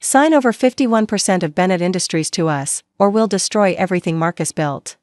Sign over 51% of Bennett Industries to us, or we'll destroy everything Marcus built.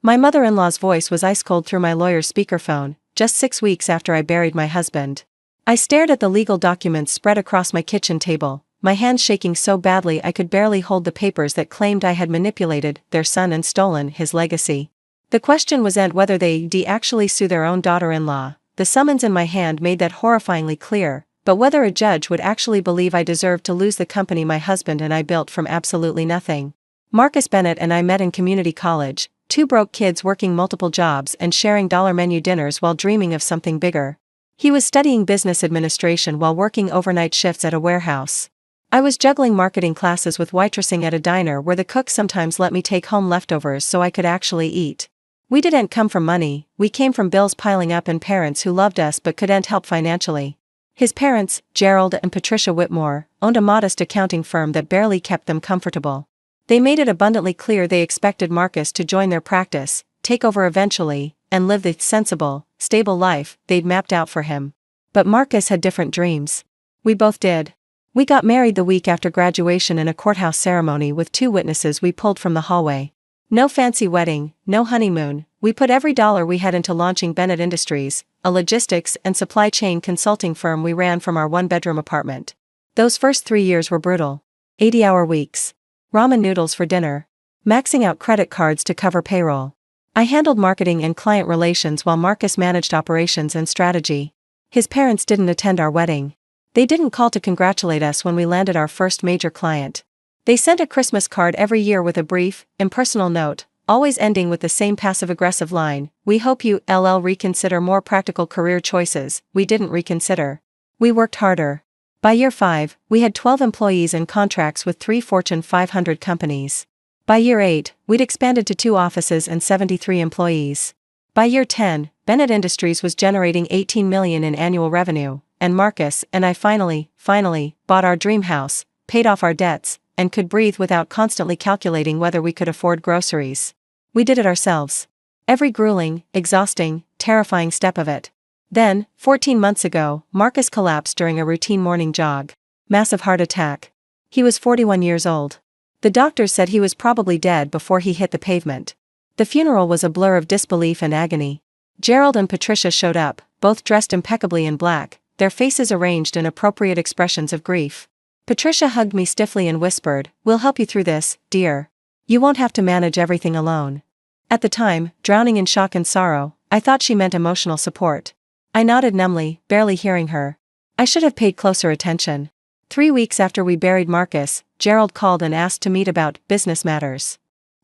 My mother-in-law's voice was ice-cold through my lawyer's speakerphone, just 6 weeks after I buried my husband. I stared at the legal documents spread across my kitchen table, my hands shaking so badly I could barely hold the papers that claimed I had manipulated their son and stolen his legacy. The question wasn't whether they'd actually sue their own daughter-in-law. The summons in my hand made that horrifyingly clear, but whether a judge would actually believe I deserved to lose the company my husband and I built from absolutely nothing. Marcus Bennett and I met in community college, two broke kids working multiple jobs and sharing dollar menu dinners while dreaming of something bigger. He was studying business administration while working overnight shifts at a warehouse. I was juggling marketing classes with waitressing at a diner where the cook sometimes let me take home leftovers so I could actually eat. We didn't come from money, we came from bills piling up and parents who loved us but couldn't help financially. His parents, Gerald and Patricia Whitmore, owned a modest accounting firm that barely kept them comfortable. They made it abundantly clear they expected Marcus to join their practice, take over eventually, and live the sensible, stable life they'd mapped out for him. But Marcus had different dreams. We both did. We got married the week after graduation in a courthouse ceremony with 2 witnesses we pulled from the hallway. No fancy wedding, no honeymoon, we put every dollar we had into launching Bennett Industries, a logistics and supply chain consulting firm we ran from our 1-bedroom apartment. Those first 3 years were brutal. 80-hour weeks. Ramen noodles for dinner. Maxing out credit cards to cover payroll. I handled marketing and client relations while Marcus managed operations and strategy. His parents didn't attend our wedding. They didn't call to congratulate us when we landed our first major client. They sent a Christmas card every year with a brief, impersonal note, always ending with the same passive-aggressive line, "We hope you reconsider more practical career choices." We didn't reconsider. We worked harder. By year 5, we had 12 employees and contracts with 3 Fortune 500 companies. By year 8, we'd expanded to 2 offices and 73 employees. By year 10, Bennett Industries was generating $18 million in annual revenue, and Marcus and I finally bought our dream house, paid off our debts, and could breathe without constantly calculating whether we could afford groceries. We did it ourselves. Every grueling, exhausting, terrifying step of it. Then, 14 months ago, Marcus collapsed during a routine morning jog. Massive heart attack. He was 41 years old. The doctors said he was probably dead before he hit the pavement. The funeral was a blur of disbelief and agony. Gerald and Patricia showed up, both dressed impeccably in black, their faces arranged in appropriate expressions of grief. Patricia hugged me stiffly and whispered, "We'll help you through this, dear. You won't have to manage everything alone." At the time, drowning in shock and sorrow, I thought she meant emotional support. I nodded numbly, barely hearing her. I should have paid closer attention. 3 weeks after we buried Marcus, Gerald called and asked to meet about business matters.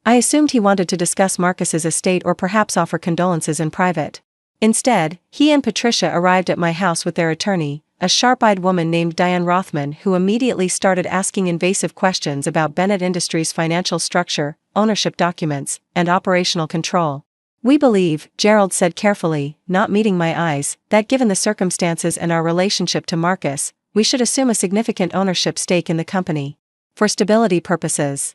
I assumed he wanted to discuss Marcus's estate or perhaps offer condolences in private. Instead, he and Patricia arrived at my house with their attorney, a sharp-eyed woman named Diane Rothman, who immediately started asking invasive questions about Bennett Industries' financial structure, ownership documents, and operational control. "We believe," Gerald said carefully, not meeting my eyes, "that given the circumstances and our relationship to Marcus, we should assume a significant ownership stake in the company. For stability purposes."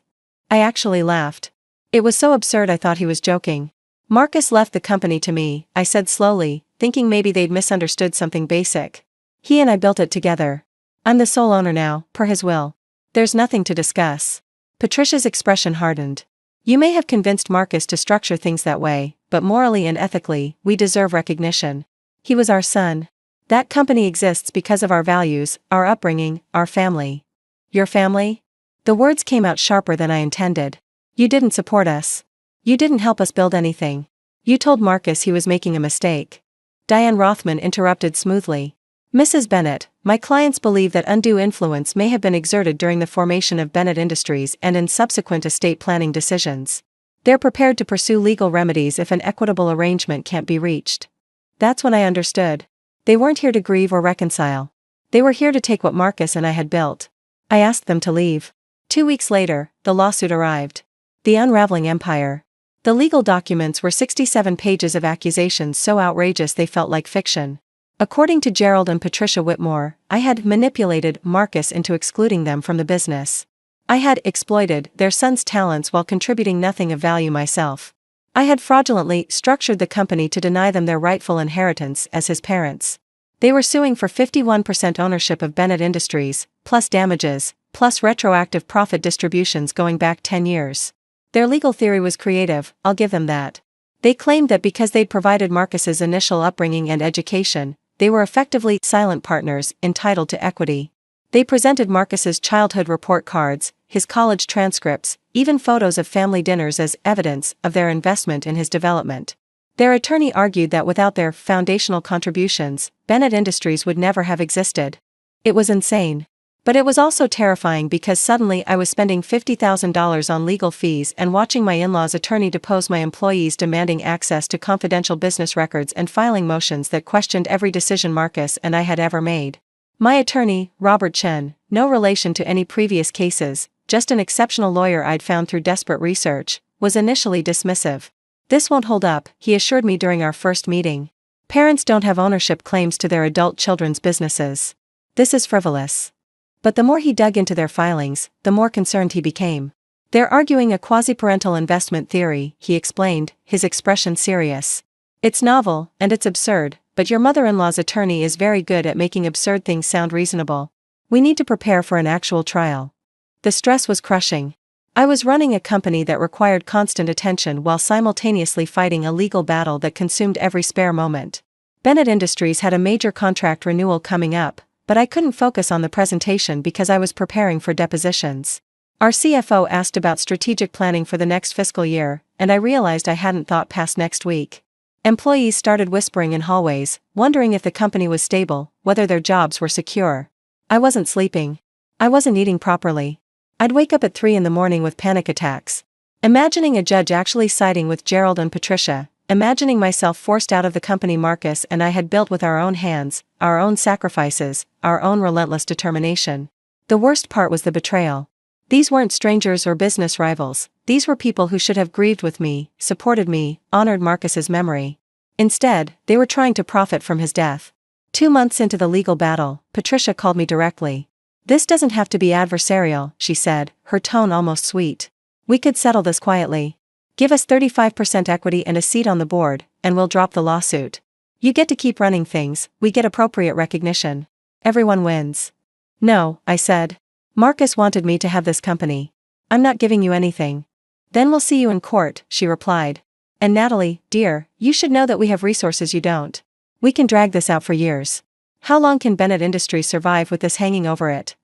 I actually laughed. It was so absurd I thought he was joking. "Marcus left the company to me," I said slowly, thinking maybe they'd misunderstood something basic. "He and I built it together. I'm the sole owner now, per his will. There's nothing to discuss." Patricia's expression hardened. "You may have convinced Marcus to structure things that way, but morally and ethically, we deserve recognition. He was our son. That company exists because of our values, our upbringing, our family." "Your family?" The words came out sharper than I intended. "You didn't support us. You didn't help us build anything. You told Marcus he was making a mistake." Diane Rothman interrupted smoothly. "Mrs. Bennett, my clients believe that undue influence may have been exerted during the formation of Bennett Industries and in subsequent estate planning decisions. They're prepared to pursue legal remedies if an equitable arrangement can't be reached." That's when I understood. They weren't here to grieve or reconcile. They were here to take what Marcus and I had built. I asked them to leave. 2 weeks later, the lawsuit arrived. The Unraveling Empire. The legal documents were 67 pages of accusations so outrageous they felt like fiction. According to Gerald and Patricia Whitmore, I had manipulated Marcus into excluding them from the business. I had exploited their son's talents while contributing nothing of value myself. I had fraudulently structured the company to deny them their rightful inheritance as his parents. They were suing for 51% ownership of Bennett Industries, plus damages, plus retroactive profit distributions going back 10 years. Their legal theory was creative, I'll give them that. They claimed that because they'd provided Marcus's initial upbringing and education, they were effectively silent partners entitled to equity. They presented Marcus's childhood report cards, his college transcripts, even photos of family dinners as evidence of their investment in his development. Their attorney argued that without their foundational contributions, Bennett Industries would never have existed. It was insane. But it was also terrifying because suddenly I was spending $50,000 on legal fees and watching my in-laws' attorney depose my employees, demanding access to confidential business records and filing motions that questioned every decision Marcus and I had ever made. My attorney, Robert Chen, no relation to any previous cases, just an exceptional lawyer I'd found through desperate research, was initially dismissive. "This won't hold up," he assured me during our first meeting. "Parents don't have ownership claims to their adult children's businesses. This is frivolous." But the more he dug into their filings, the more concerned he became. "They're arguing a quasi-parental investment theory," he explained, his expression serious. "It's novel, and it's absurd, but your mother-in-law's attorney is very good at making absurd things sound reasonable. We need to prepare for an actual trial." The stress was crushing. I was running a company that required constant attention while simultaneously fighting a legal battle that consumed every spare moment. Bennett Industries had a major contract renewal coming up, but I couldn't focus on the presentation because I was preparing for depositions. Our CFO asked about strategic planning for the next fiscal year, and I realized I hadn't thought past next week. Employees started whispering in hallways, wondering if the company was stable, whether their jobs were secure. I wasn't sleeping. I wasn't eating properly. I'd wake up at 3 in the morning with panic attacks. Imagining a judge actually siding with Gerald and Patricia, imagining myself forced out of the company Marcus and I had built with our own hands, our own sacrifices, our own relentless determination. The worst part was the betrayal. These weren't strangers or business rivals, these were people who should have grieved with me, supported me, honored Marcus's memory. Instead, they were trying to profit from his death. 2 months into the legal battle, Patricia called me directly. "This doesn't have to be adversarial," she said, her tone almost sweet. "We could settle this quietly. Give us 35% equity and a seat on the board, and we'll drop the lawsuit. You get to keep running things, we get appropriate recognition. Everyone wins." "No," I said. "Marcus wanted me to have this company. I'm not giving you anything." "Then we'll see you in court," she replied. "And Natalie, dear, you should know that we have resources you don't. We can drag this out for years. How long can Bennett Industries survive with this hanging over it?"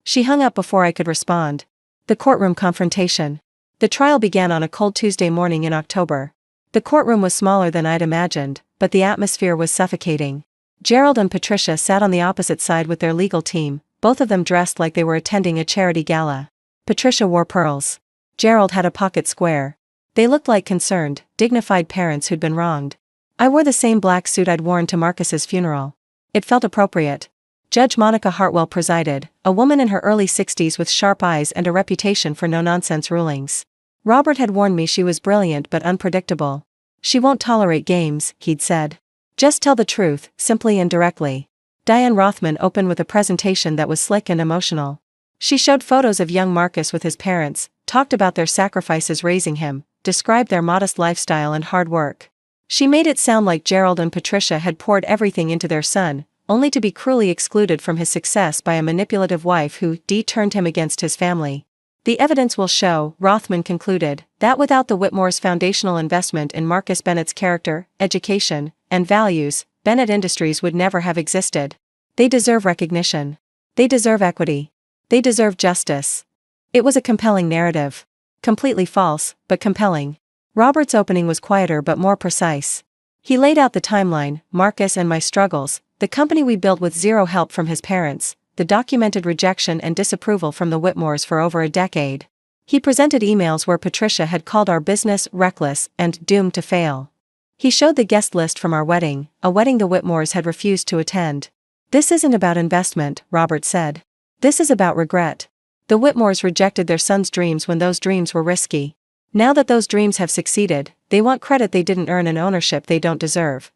She hung up before I could respond. The courtroom confrontation. The trial began on a cold Tuesday morning in October. The courtroom was smaller than I'd imagined, but the atmosphere was suffocating. Gerald and Patricia sat on the opposite side with their legal team, both of them dressed like they were attending a charity gala. Patricia wore pearls. Gerald had a pocket square. They looked like concerned, dignified parents who'd been wronged. I wore the same black suit I'd worn to Marcus's funeral. It felt appropriate. Judge Monica Hartwell presided, a woman in her early 60s with sharp eyes and a reputation for no-nonsense rulings. Robert had warned me she was brilliant but unpredictable. "She won't tolerate games," he'd said. "Just tell the truth, simply and directly." Diane Rothman opened with a presentation that was slick and emotional. She showed photos of young Marcus with his parents, talked about their sacrifices raising him, described their modest lifestyle and hard work. She made it sound like Gerald and Patricia had poured everything into their son, only to be cruelly excluded from his success by a manipulative wife who turned him against his family. "The evidence will show," Rothman concluded, "that without the Whitmores' foundational investment in Marcus Bennett's character, education, and values, Bennett Industries would never have existed. They deserve recognition. They deserve equity. They deserve justice." It was a compelling narrative. Completely false, but compelling. Robert's opening was quieter but more precise. He laid out the timeline, Marcus and my struggles, the company we built with zero help from his parents, the documented rejection and disapproval from the Whitmores for over a decade. He presented emails where Patricia had called our business reckless and doomed to fail. He showed the guest list from our wedding, a wedding the Whitmores had refused to attend. "This isn't about investment," Robert said. "This is about regret. The Whitmores rejected their son's dreams when those dreams were risky. Now that those dreams have succeeded, they want credit they didn't earn and ownership they don't deserve."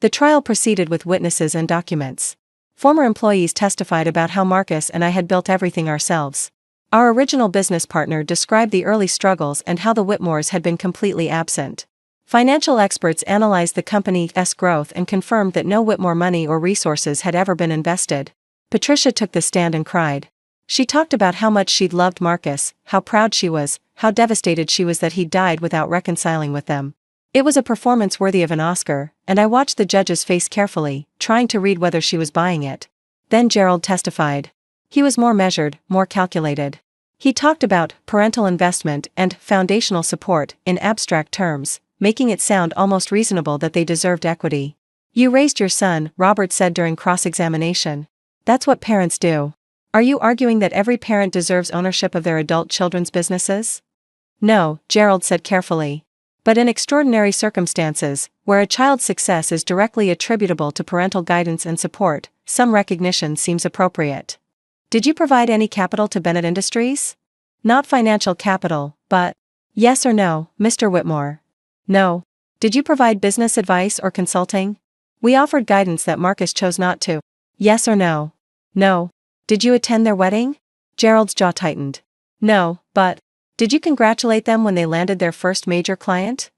The trial proceeded with witnesses and documents. Former employees testified about how Marcus and I had built everything ourselves. Our original business partner described the early struggles and how the Whitmores had been completely absent. Financial experts analyzed the company's growth and confirmed that no Whitmore money or resources had ever been invested. Patricia took the stand and cried. She talked about how much she'd loved Marcus, how proud she was, how devastated she was that he'd died without reconciling with them. It was a performance worthy of an Oscar, and I watched the judge's face carefully, trying to read whether she was buying it. Then Gerald testified. He was more measured, more calculated. He talked about parental investment and foundational support in abstract terms, making it sound almost reasonable that they deserved equity. You raised your son, Robert said during cross-examination. That's what parents do. Are you arguing that every parent deserves ownership of their adult children's businesses? No, Gerald said carefully. But in extraordinary circumstances, where a child's success is directly attributable to parental guidance and support, some recognition seems appropriate. Did you provide any capital to Bennett Industries? Not financial capital, but... Yes or no, Mr. Whitmore? No. Did you provide business advice or consulting? We offered guidance that Marcus chose not to. Yes or no? No. Did you attend their wedding? Gerald's jaw tightened. No, but... Did you congratulate them when they landed their first major client?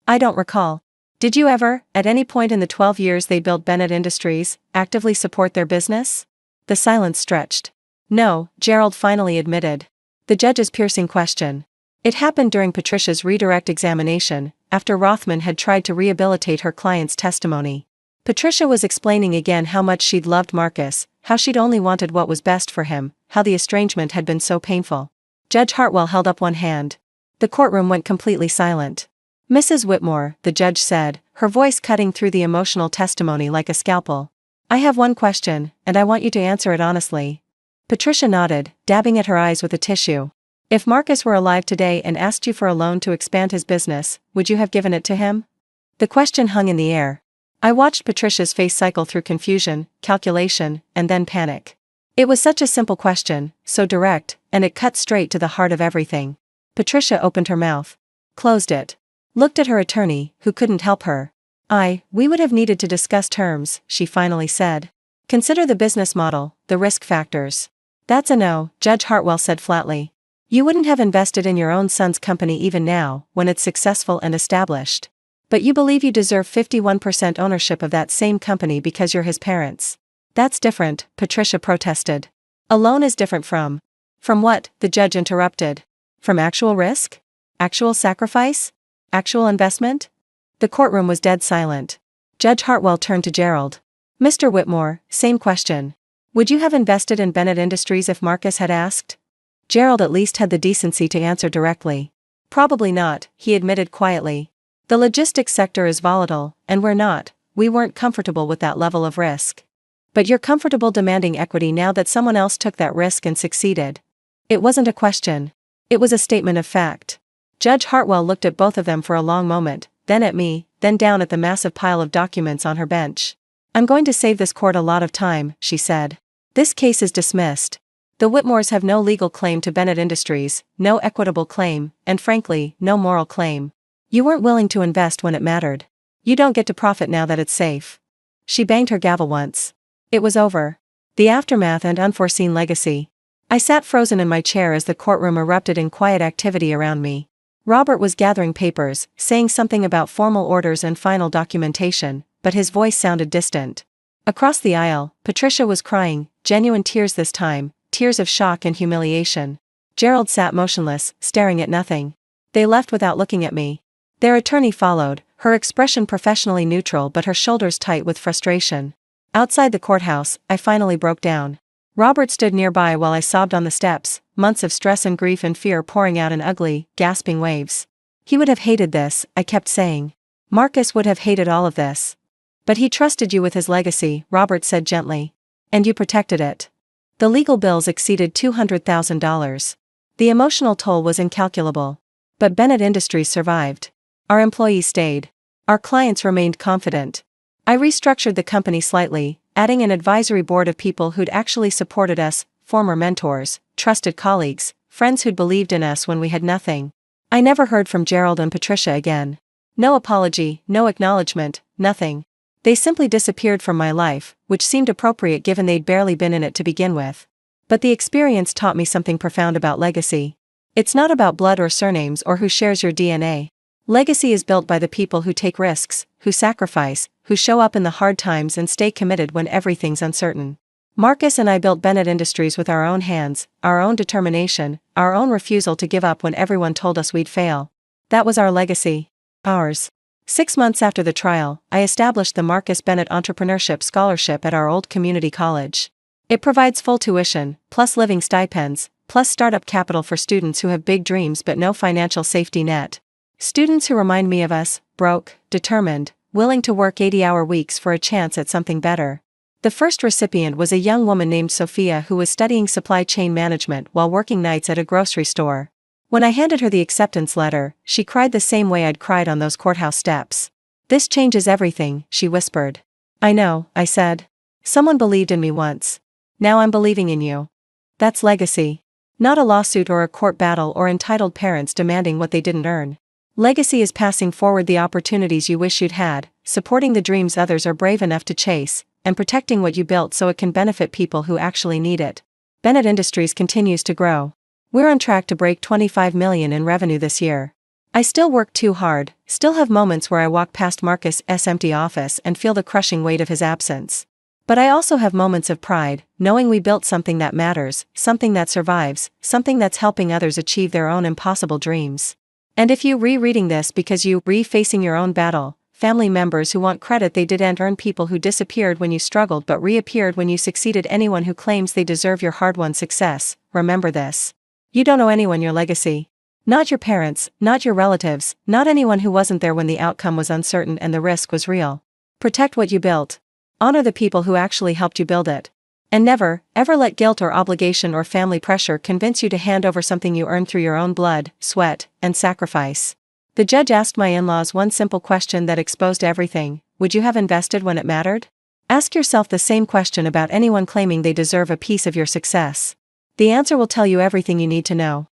I don't recall. Did you ever, at any point in the 12 years they built Bennett Industries, actively support their business? The silence stretched. No, Gerald finally admitted. The judge's piercing question. It happened during Patricia's redirect examination, after Rothman had tried to rehabilitate her client's testimony. Patricia was explaining again how much she'd loved Marcus, how she'd only wanted what was best for him, how the estrangement had been so painful. Judge Hartwell held up one hand. The courtroom went completely silent. Mrs. Whitmore, the judge said, her voice cutting through the emotional testimony like a scalpel. I have one question, and I want you to answer it honestly. Patricia nodded, dabbing at her eyes with a tissue. If Marcus were alive today and asked you for a loan to expand his business, would you have given it to him? The question hung in the air. I watched Patricia's face cycle through confusion, calculation, and then panic. It was such a simple question, so direct, and it cut straight to the heart of everything. Patricia opened her mouth, closed it, looked at her attorney, who couldn't help her. We would have needed to discuss terms, she finally said. Consider the business model, the risk factors. That's a no, Judge Hartwell said flatly. You wouldn't have invested in your own son's company even now, when it's successful and established. But you believe you deserve 51% ownership of that same company because you're his parents. That's different, Patricia protested. A loan is different from... From what? The judge interrupted. From actual risk? Actual sacrifice? Actual investment? The courtroom was dead silent. Judge Hartwell turned to Gerald. Mr. Whitmore, same question. Would you have invested in Bennett Industries if Marcus had asked? Gerald at least had the decency to answer directly. Probably not, he admitted quietly. The logistics sector is volatile, and we weren't comfortable with that level of risk. But you're comfortable demanding equity now that someone else took that risk and succeeded. It wasn't a question. It was a statement of fact. Judge Hartwell looked at both of them for a long moment, then at me, then down at the massive pile of documents on her bench. I'm going to save this court a lot of time, she said. This case is dismissed. The Whitmores have no legal claim to Bennett Industries, no equitable claim, and frankly, no moral claim. You weren't willing to invest when it mattered. You don't get to profit now that it's safe. She banged her gavel once. It was over. The aftermath and unforeseen legacy. I sat frozen in my chair as the courtroom erupted in quiet activity around me. Robert was gathering papers, saying something about formal orders and final documentation, but his voice sounded distant. Across the aisle, Patricia was crying, genuine tears this time, tears of shock and humiliation. Gerald sat motionless, staring at nothing. They left without looking at me. Their attorney followed, her expression professionally neutral but her shoulders tight with frustration. Outside the courthouse, I finally broke down. Robert stood nearby while I sobbed on the steps, months of stress and grief and fear pouring out in ugly, gasping waves. He would have hated this, I kept saying. Marcus would have hated all of this. But he trusted you with his legacy, Robert said gently. And you protected it. The legal bills exceeded $200,000. The emotional toll was incalculable. But Bennett Industries survived. Our employees stayed. Our clients remained confident. I restructured the company slightly, adding an advisory board of people who'd actually supported us, former mentors, trusted colleagues, friends who'd believed in us when we had nothing. I never heard from Gerald and Patricia again. No apology, no acknowledgement, nothing. They simply disappeared from my life, which seemed appropriate given they'd barely been in it to begin with. But the experience taught me something profound about legacy. It's not about blood or surnames or who shares your DNA. Legacy is built by the people who take risks, who sacrifice, who show up in the hard times and stay committed when everything's uncertain. Marcus and I built Bennett Industries with our own hands, our own determination, our own refusal to give up when everyone told us we'd fail. That was our legacy. Ours. 6 months after the trial, I established the Marcus Bennett Entrepreneurship Scholarship at our old community college. It provides full tuition, plus living stipends, plus startup capital for students who have big dreams but no financial safety net. Students who remind me of us, broke, determined, willing to work 80-hour weeks for a chance at something better. The first recipient was a young woman named Sophia who was studying supply chain management while working nights at a grocery store. When I handed her the acceptance letter, she cried the same way I'd cried on those courthouse steps. "This changes everything," she whispered. "I know," I said. "Someone believed in me once. Now I'm believing in you." That's legacy. Not a lawsuit or a court battle or entitled parents demanding what they didn't earn. Legacy is passing forward the opportunities you wish you'd had, supporting the dreams others are brave enough to chase, and protecting what you built so it can benefit people who actually need it. Bennett Industries continues to grow. We're on track to break $25 million in revenue this year. I still work too hard, still have moments where I walk past Marcus' empty office and feel the crushing weight of his absence. But I also have moments of pride, knowing we built something that matters, something that survives, something that's helping others achieve their own impossible dreams. And if you rereading this because you facing your own battle, family members who want credit they didn't earn, people who disappeared when you struggled but reappeared when you succeeded, anyone who claims they deserve your hard-won success, remember this. You don't owe anyone your legacy. Not your parents, not your relatives, not anyone who wasn't there when the outcome was uncertain and the risk was real. Protect what you built. Honor the people who actually helped you build it. And never, ever let guilt or obligation or family pressure convince you to hand over something you earned through your own blood, sweat, and sacrifice. The judge asked my in-laws one simple question that exposed everything: would you have invested when it mattered? Ask yourself the same question about anyone claiming they deserve a piece of your success. The answer will tell you everything you need to know.